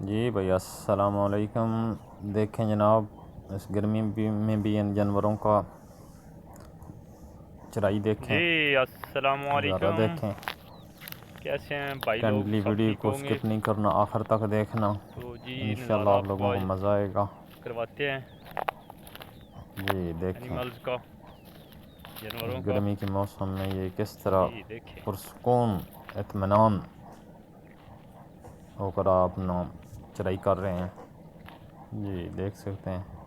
जी भाई अस्सलाम वालेकुम। देखें जनाब, इस गर्मी में भी इन जानवरों का चराई देखें, जी अस्सलाम नज़ारा वालेकुम। देखें। कैसे हैं भाई लोग? कैंडली सब वीडियो ठीक को होंगे? स्किप नहीं करना, आखिर तक देखना। तो जी इंशाल्लाह नज़ारा आप आपको लोगों को आज मज़ा आएगा। करवाते हैं जी देखें, एनिमल्स का, इस जानवरों का। गर्मी के मौसम में ये किस तरह जी देखें। पुरसकून इत्मीनान होकर आप अपना चराई कर रहे हैं। जी देख सकते हैं।